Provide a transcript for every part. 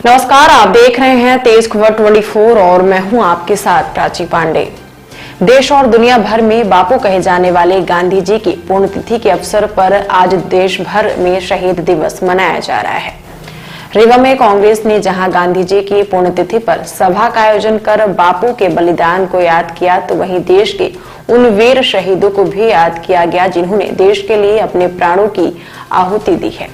नमस्कार, आप देख रहे हैं तेज खबर 24 और मैं हूं आपके साथ प्राची पांडे। देश और दुनिया भर में बापू कहे जाने वाले गांधी जी की पुण्यतिथि के अवसर पर आज देश भर में शहीद दिवस मनाया जा रहा है। रीवा में कांग्रेस ने जहां गांधी जी की पुण्यतिथि पर सभा का आयोजन कर बापू के बलिदान को याद किया, तो वहीं देश के उन वीर शहीदों को भी याद किया गया जिन्होंने देश के लिए अपने प्राणों की आहुति दी है।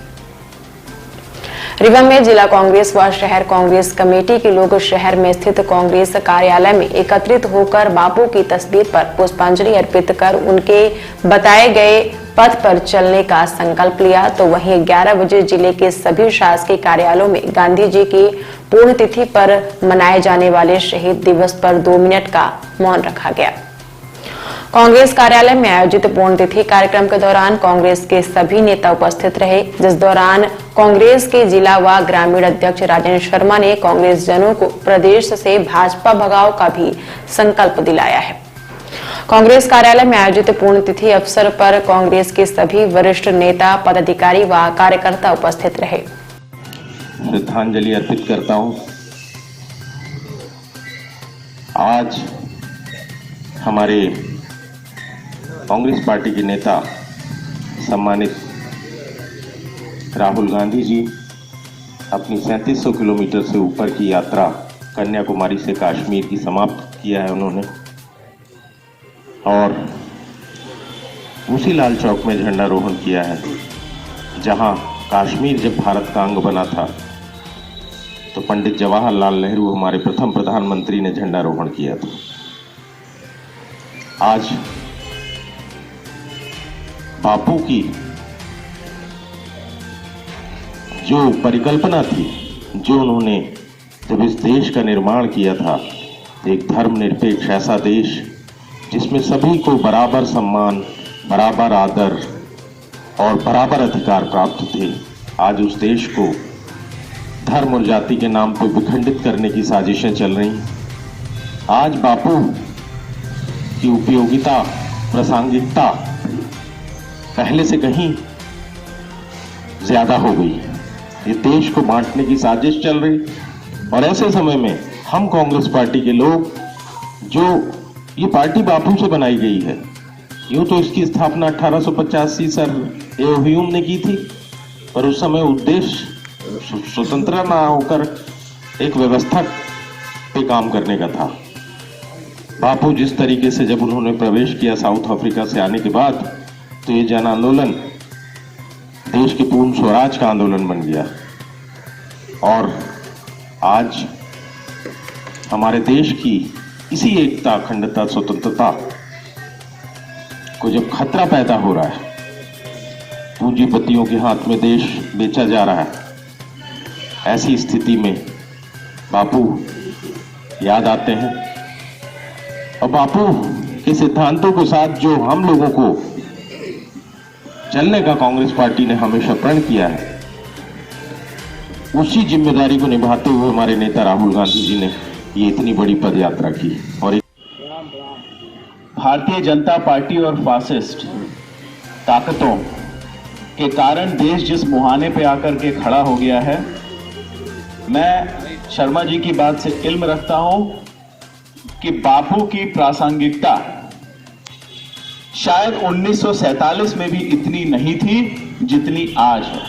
रीवा में जिला कांग्रेस व शहर कांग्रेस कमेटी के लोग शहर में स्थित कांग्रेस कार्यालय में एकत्रित होकर बापू की तस्वीर पर पुष्पांजलि अर्पित कर उनके बताए गए पथ पर चलने का संकल्प लिया। तो वहीं 11 बजे जिले के सभी शासकीय कार्यालयों में गांधी जी की पुण्यतिथि पर मनाए जाने वाले शहीद दिवस पर 2 मिनट का मौन रखा गया। कांग्रेस कार्यालय में आयोजित पुण्यतिथि कार्यक्रम के दौरान कांग्रेस के सभी नेता उपस्थित रहे, जिस दौरान कांग्रेस के जिला व ग्रामीण अध्यक्ष राजेंद्र शर्मा ने कांग्रेस जनों को प्रदेश से भाजपा भगाओ का भी संकल्प दिलाया है। कांग्रेस कार्यालय में आयोजित पुण्यतिथि अवसर पर कांग्रेस के सभी वरिष्ठ नेता, पदाधिकारी व कार्यकर्ता उपस्थित रहे। श्रद्धांजलि अर्पित करता हूं। आज हमारे कांग्रेस पार्टी के नेता सम्मानित राहुल गांधी जी अपनी 3700 किलोमीटर से ऊपर की यात्रा कन्याकुमारी से कश्मीर की समाप्त किया है उन्होंने, और उसी लाल चौक में झंडारोहण किया है जहां कश्मीर जब भारत का अंग बना था तो पंडित जवाहरलाल नेहरू हमारे प्रथम प्रधानमंत्री ने झंडारोहण किया था। आज बापू की जो परिकल्पना थी, जो उन्होंने जब इस देश का निर्माण किया था, एक धर्मनिरपेक्ष ऐसा देश जिसमें सभी को बराबर सम्मान, बराबर आदर और बराबर अधिकार प्राप्त थे, आज उस देश को धर्म और जाति के नाम पर विखंडित करने की साजिशें चल रही। आज बापू की उपयोगिता, प्रासंगिकता पहले से कहीं ज्यादा हो गई। ये देश को बांटने की साजिश चल रही, और ऐसे समय में हम कांग्रेस पार्टी के लोग, जो ये पार्टी बापू से बनाई गई है, यूं तो इसकी स्थापना 1885 सर ह्यूम ने की थी, पर उस समय उद्देश्य स्वतंत्र ना होकर एक व्यवस्था पे काम करने का था। बापू जिस तरीके से जब उन्होंने प्रवेश किया साउथ अफ्रीका से आने के बाद, तो ये जन आंदोलन देश के पूर्ण स्वराज का आंदोलन बन गया, और आज हमारे देश की इसी एकता, अखंडता, स्वतंत्रता को जब खतरा पैदा हो रहा है, पूंजीपतियों के हाथ में देश बेचा जा रहा है, ऐसी स्थिति में बापू याद आते हैं। और बापू के सिद्धांतों के साथ जो हम लोगों को चलने का कांग्रेस पार्टी ने हमेशा प्रण किया है, उसी जिम्मेदारी को निभाते हुए हमारे नेता राहुल गांधी जी ने ये इतनी बड़ी पदयात्रा की। और भारतीय जनता पार्टी और फासिस्ट ताकतों के कारण देश जिस मुहाने पे आकर के खड़ा हो गया है, मैं शर्मा जी की बात से इल्म रखता हूं कि बापू की प्रासंगिकता शायद 1947 में भी इतनी नहीं थी जितनी आज है।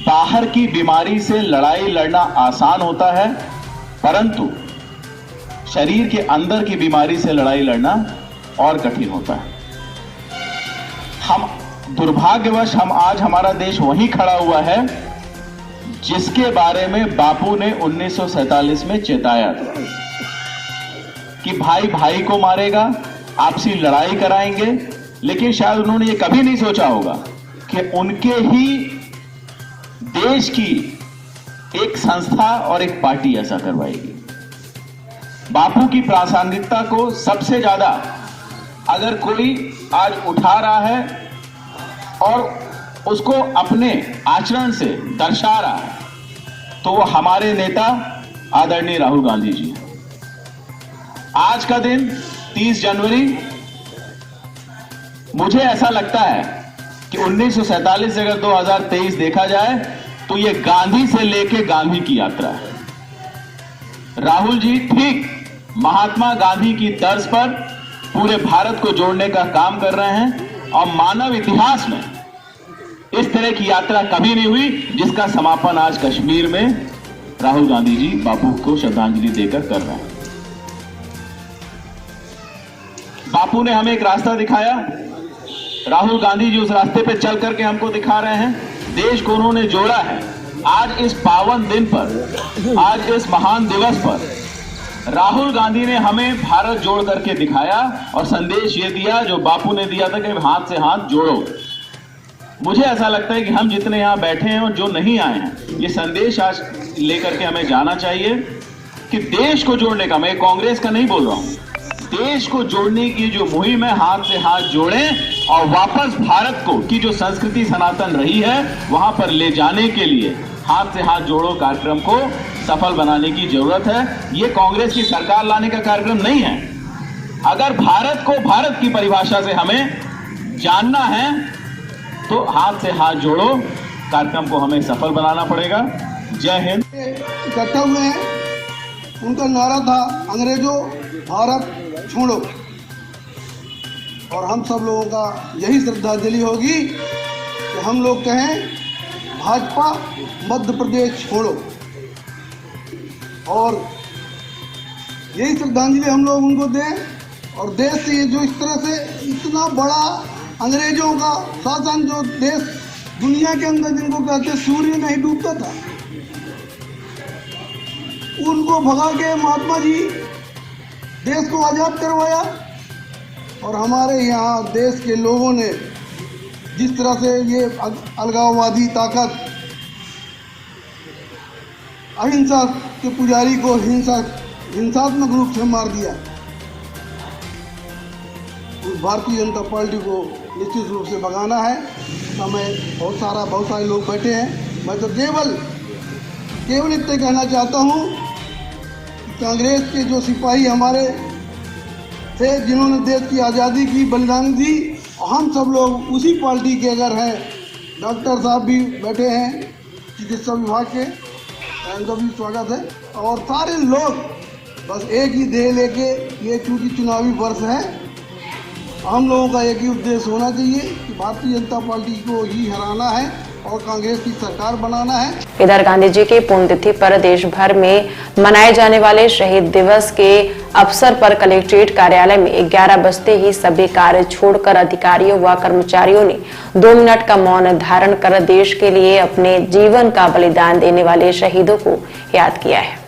बाहर की बीमारी से लड़ाई लड़ना आसान होता है, परंतु शरीर के अंदर की बीमारी से लड़ाई लड़ना और कठिन होता है। हम दुर्भाग्यवश आज हमारा देश वहीं खड़ा हुआ है जिसके बारे में बापू ने 1947 में चेताया था कि भाई भाई को मारेगा, आपसी लड़ाई कराएंगे। लेकिन शायद उन्होंने ये कभी नहीं सोचा होगा कि उनके ही देश की एक संस्था और एक पार्टी ऐसा करवाएगी। बापू की प्रासंगिकता को सबसे ज्यादा अगर कोई आज उठा रहा है और उसको अपने आचरण से दर्शा रहा है, तो वो हमारे नेता आदरणीय राहुल गांधी जी हैं। आज का दिन 30 जनवरी, मुझे ऐसा लगता है कि 1947 से अगर 2023 देखा जाए तो ये गांधी से लेके गांधी की यात्रा है। राहुल जी ठीक महात्मा गांधी की तर्ज पर पूरे भारत को जोड़ने का काम कर रहे हैं और मानव इतिहास में इस तरह की यात्रा कभी नहीं हुई जिसका समापन आज कश्मीर में राहुल गांधी जी बापू को श्रद्धांजलि देकर कर रहे हैं। बापू ने हमें एक रास्ता दिखाया, राहुल गांधी जी उस रास्ते पे चल करके हमको दिखा रहे हैं। देश को उन्होंने जोड़ा है। आज इस पावन दिन पर, आज इस महान दिवस पर राहुल गांधी ने हमें भारत जोड़ करके दिखाया और संदेश ये दिया जो बापू ने दिया था कि हाथ से हाथ जोड़ो। मुझे ऐसा लगता है कि हम जितने यहां बैठे हैं और जो नहीं आए हैं, ये संदेश आज लेकर के हमें जाना चाहिए कि देश को जोड़ने का, मैं कांग्रेस का नहीं बोल रहा हूं, देश को जोड़ने की जो मुहिम है, हाथ से हाथ जोड़ें और वापस भारत को की जो संस्कृति सनातन रही है वहां पर ले जाने के लिए हाथ से हाथ जोड़ो कार्यक्रम को सफल बनाने की जरूरत है। ये कांग्रेस की सरकार लाने का कार्यक्रम नहीं है। अगर भारत को भारत की परिभाषा से हमें जानना है तो हाथ से हाथ जोड़ो कार्यक्रम को हमें सफल बनाना पड़ेगा। जय हिंद। इकट्ठा हुए हैं, उनका नारा था अंग्रेजों भारत छोड़ो, और हम सब लोगों का यही श्रद्धांजलि होगी कि हम लोग कहें भाजपा मध्य प्रदेश छोड़ो, और यही श्रद्धांजलि हम लोग उनको दें। और देश से ये जो इस तरह से इतना बड़ा अंग्रेजों का शासन, जो देश दुनिया के अंदर जिनको कहते सूर्य नहीं डूबता था, उनको भगा के महात्मा जी देश को आज़ाद करवाया। और हमारे यहाँ देश के लोगों ने जिस तरह से ये अलगाववादी ताकत अहिंसा के पुजारी को हिंसात्मक रूप से मार दिया, उस भारतीय जनता पार्टी को निश्चित रूप से भगाना है। हमें बहुत सारे लोग बैठे हैं। मैं तो केवल इतना कहना चाहता हूँ कि कांग्रेस के जो सिपाही हमारे थे, जिन्होंने देश की आज़ादी की बलिदान दी, हम सब लोग उसी पार्टी के अगर हैं। डॉक्टर साहब भी बैठे हैं चिकित्सा विभाग के, उनका भी स्वागत है। और सारे लोग बस एक ही ध्येय लेके, ये चूँकि चुनावी वर्ष है, हम लोगों का एक ही उद्देश्य होना चाहिए कि भारतीय जनता पार्टी को ही हराना है और कांग्रेस की सरकार बनाना है। इधर गांधी जी की पुण्यतिथि पर देश भर में मनाए जाने वाले शहीद दिवस के अवसर पर कलेक्ट्रेट कार्यालय में 11 बजते ही सभी कार्य छोड़कर अधिकारियों व कर्मचारियों ने 2 मिनट का मौन धारण कर देश के लिए अपने जीवन का बलिदान देने वाले शहीदों को याद किया है।